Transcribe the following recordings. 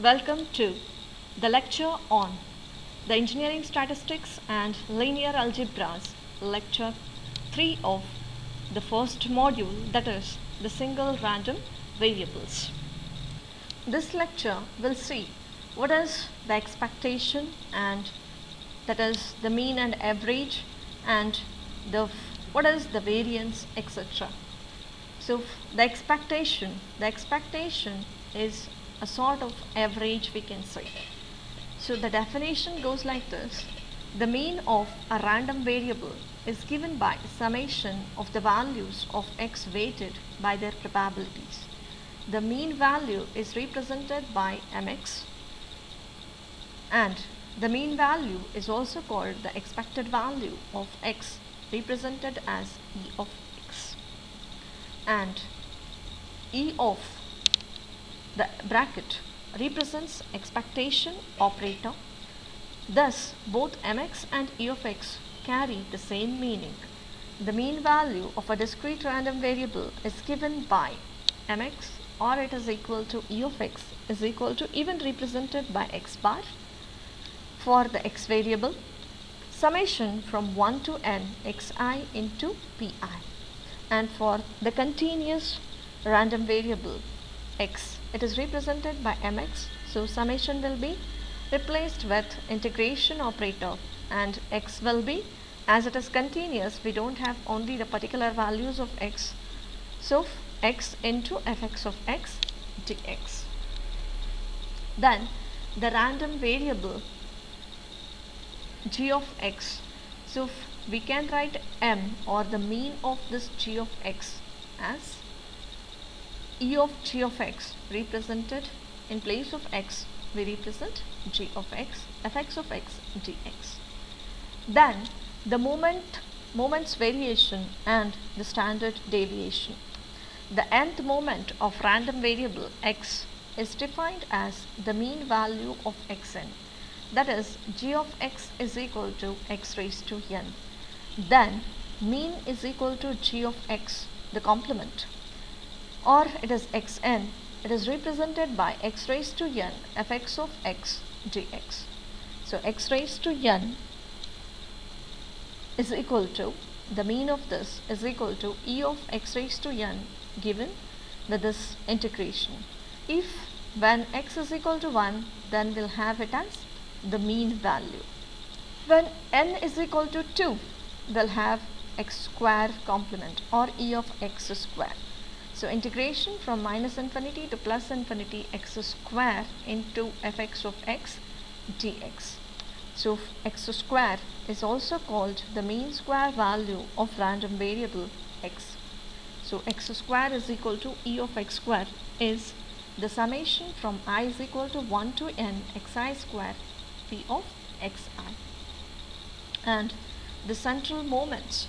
Welcome to the lecture on the Engineering Statistics and Linear Algebras, lecture 3 of the first module, that is the single random variables. This lecture will see what is the expectation, and that is the mean and average, and what is the variance, etc. So the expectation is a sort of average, we can say. So the definition goes like this: the mean of a random variable is given by summation of the values of x weighted by their probabilities. The mean value is represented by mx, and the mean value is also called the expected value of x, represented as e of x. And e of the bracket represents expectation operator. Thus, both mx and e of x carry the same meaning. The mean value of a discrete random variable is given by mx, or it is equal to e of x is equal to, even represented by x bar for the x variable, summation from 1 to n xi into pi. And for the continuous random variable x, it is represented by mx, so summation will be replaced with integration operator, and x will be, as it is continuous, we don't have only the particular values of x, so x into fx of x dx. Then the random variable g of x, so we can write m, or the mean of this g of x, as e of g of x, represented in place of x we represent g of x, fx of x dx. Then the moment's variation and the standard deviation. The nth moment of random variable x is defined as the mean value of xn, that is g of x is equal to x raised to n. Then mean is equal to g of x, the complement, or it is xn. It is represented by x raised to n fx of x dx. So x raised to n is equal to, the mean of this is equal to e of x raised to n given with this integration. If when x is equal to 1, then we'll have it as the mean value. When n is equal to 2, we'll have x square complement, or e of x square. So integration from minus infinity to plus infinity x square into fx of x dx. So x square is also called the mean square value of random variable x. So x square is equal to e of x square is the summation from I is equal to 1 to n xi square p of xi. And the central moments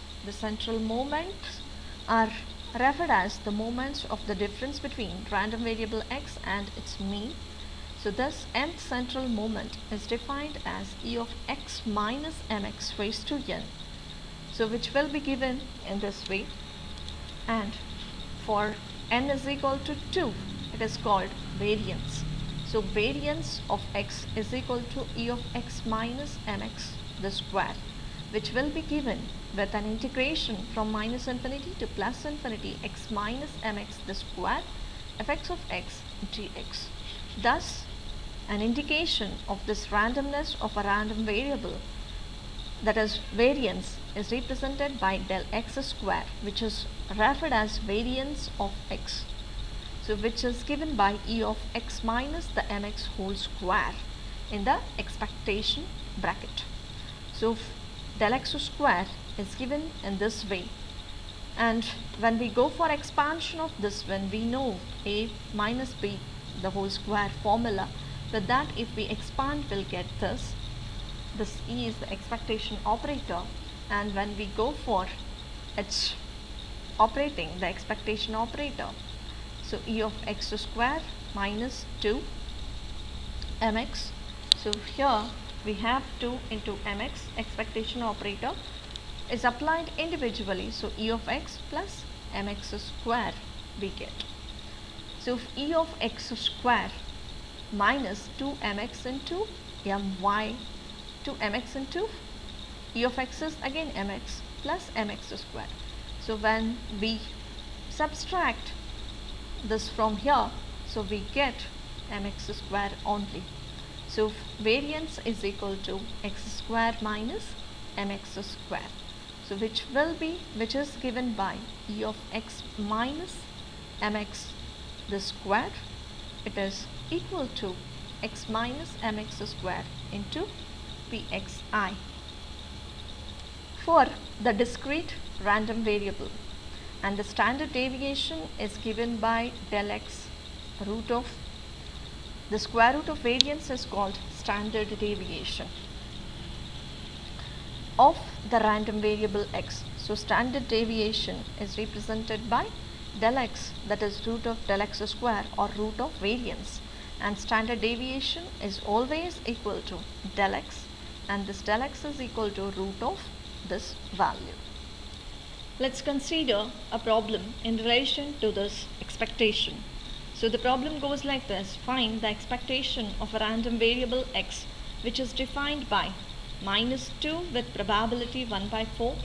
are referred as the moments of the difference between random variable x and its mean. So thus nth central moment is defined as e of x minus mx raised to n, so which will be given in this way. And for n is equal to 2, it is called variance. So variance of x is equal to e of x minus mx the square, which will be given with an integration from minus infinity to plus infinity x minus mx the square fx of x dx. Thus, an indication of this randomness of a random variable, that is variance, is represented by del x square, which is referred as variance of x, so which is given by e of x minus the mx whole square in the expectation bracket. So del x square is given in this way, and when we go for expansion of this, when we know a minus b the whole square formula, with that if we expand we'll get this e is the expectation operator, and when we go for its operating the expectation operator, so e of x square minus 2 mx, so here we have 2 into mx, expectation operator is applied individually, so e of x plus mx square we get. So if e of x square minus 2mx into my, 2mx into e of x is again mx plus mx squared. So when we subtract this from here, so we get mx square only. So variance is equal to x square minus mx square. So which is given by e of x minus mx the square. It is equal to x minus mx square into pxi. For the discrete random variable, and the standard deviation is given by del x root of the square root of variance is called standard deviation of the random variable x. So standard deviation is represented by del x, that is root of del x square or root of variance, and standard deviation is always equal to del x, and this del x is equal to root of this value. Let's consider a problem in relation to this expectation. So the problem goes like this: find the expectation of a random variable x which is defined by minus 2 with probability 1 by 4,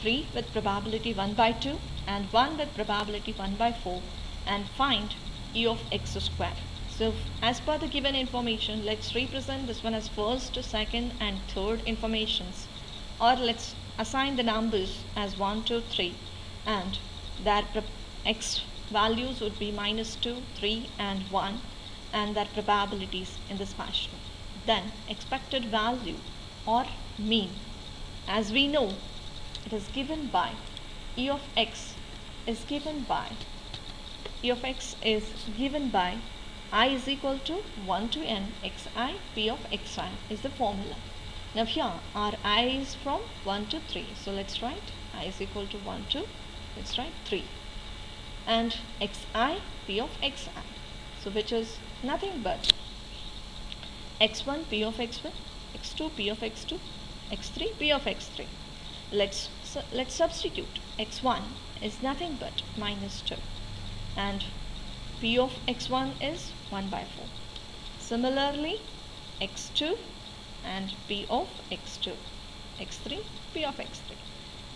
3 with probability 1 by 2 and 1 with probability 1 by 4, and find e of x square. So as per the given information, let's represent this one as first, second and third informations, or let's assign the numbers as 1, 2, 3, and their x values would be minus 2, 3 and 1, and their probabilities in this fashion. Then expected value or mean, as we know, it is given by e of x is given by I is equal to 1 to n xi p of xi is the formula. Now here our I is from 1 to 3, so let's write I is equal to 1 to, let's write 3, and xi p of xi, so which is nothing but x1 p of x1, x2 p of x2, x3 p of x3. Let's substitute. X1 is nothing but minus 2 and p of x1 is 1 by 4. Similarly, x2 and p of x2, x3 p of x3,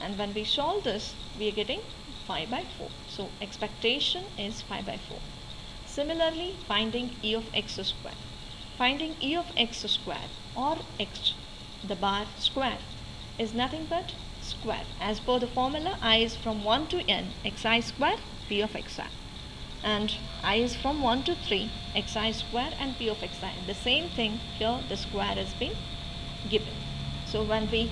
and when we solve this we are getting 5 by 4. So expectation is 5 by 4. Similarly, finding e of x square. Finding e of x square or x the bar square is nothing but square. As per the formula, I is from 1 to n xi square p of xi, and I is from 1 to 3 xi square and p of xi. The same thing here, the square has been given. So when we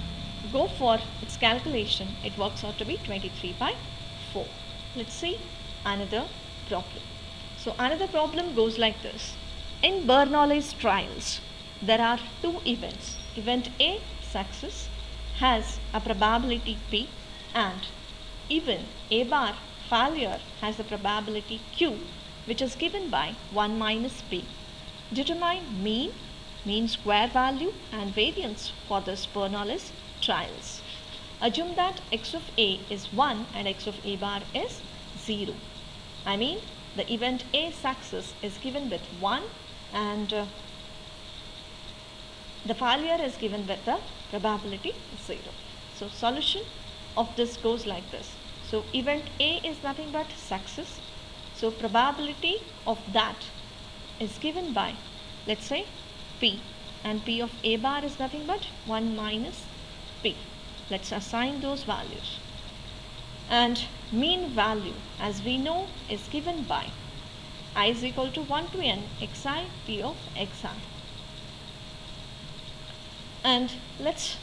go for its calculation, it works out to be 23 by 4. Let's see another problem. So another problem goes like this. In Bernoulli's trials, there are two events. Event A, success, has a probability P, and event A bar, failure, has a probability Q, which is given by 1 minus P. Determine mean square value and variance for this Bernoulli's trials. Assume that x of A is 1 and x of A bar is 0. I mean, the event A success is given with 1 and the failure is given with the probability 0. So solution of this goes like this. So event A is nothing but success. So probability of that is given by, let's say, P, and P of A bar is nothing but 1 minus P. Let's assign those values. And mean value, as we know, is given by I is equal to 1 to n xi p of xi. And let's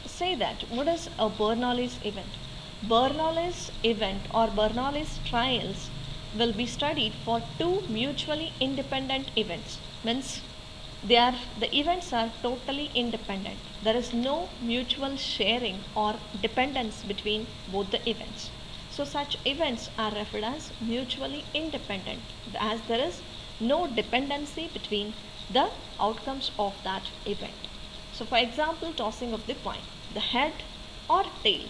say that what is a Bernoulli's event? Bernoulli's event or Bernoulli's trials will be studied for two mutually independent events. Means the events are totally independent. There is no mutual sharing or dependence between both the events. So such events are referred as mutually independent, as there is no dependency between the outcomes of that event. So for example, tossing of the coin, the head or tail,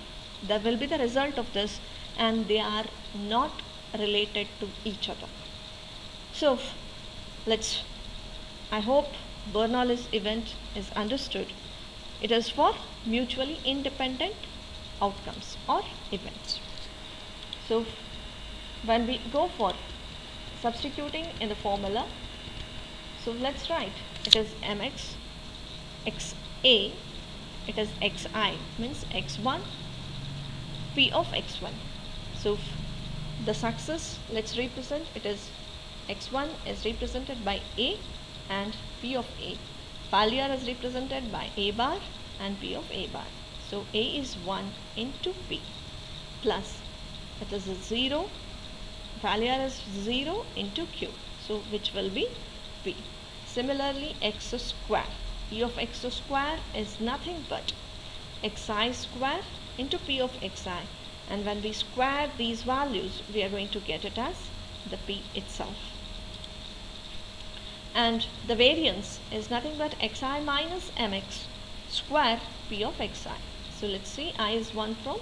there will be the result of this, and they are not related to each other. So let's I hope Bernoulli's event is understood. It is for mutually independent outcomes or events. So when we go for substituting in the formula, so let's write it is mx xa, it is xi means x1 p of x1. So the success, let's represent it is x1 is represented by a and p of a. Failure is represented by a bar and p of a bar. So a is 1 into p plus it is a 0, failure is 0 into q, so which will be p. Similarly, x square, p of x square is nothing but xi square into p of xi, and when we square these values we are going to get it as the p itself. And the variance is nothing but xi minus mx square p of xi. So let's see, I is 1 from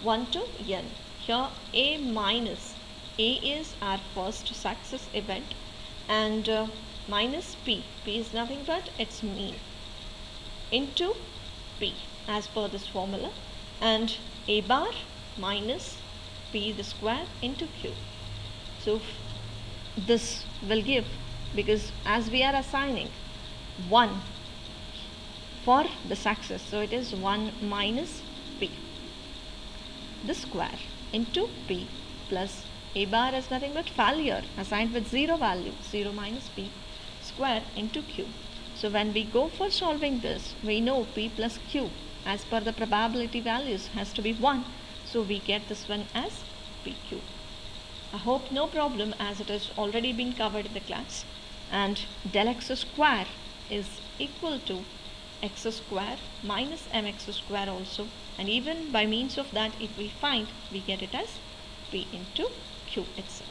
1 to n. Here a minus a is our first success event, and minus p is nothing but its mean, into p as per this formula, and a bar minus p the square into q. So this will give, because as we are assigning 1 for the success, so it is 1 minus p the square into p plus a bar is nothing but failure assigned with 0 value, 0 minus p square into q. So when we go for solving this, we know p plus q as per the probability values has to be 1, so we get this one as pq. I hope no problem, as it has already been covered in the class. And del x square is equal to x square minus mx square also, and even by means of that if we find, we get it as p into q itself.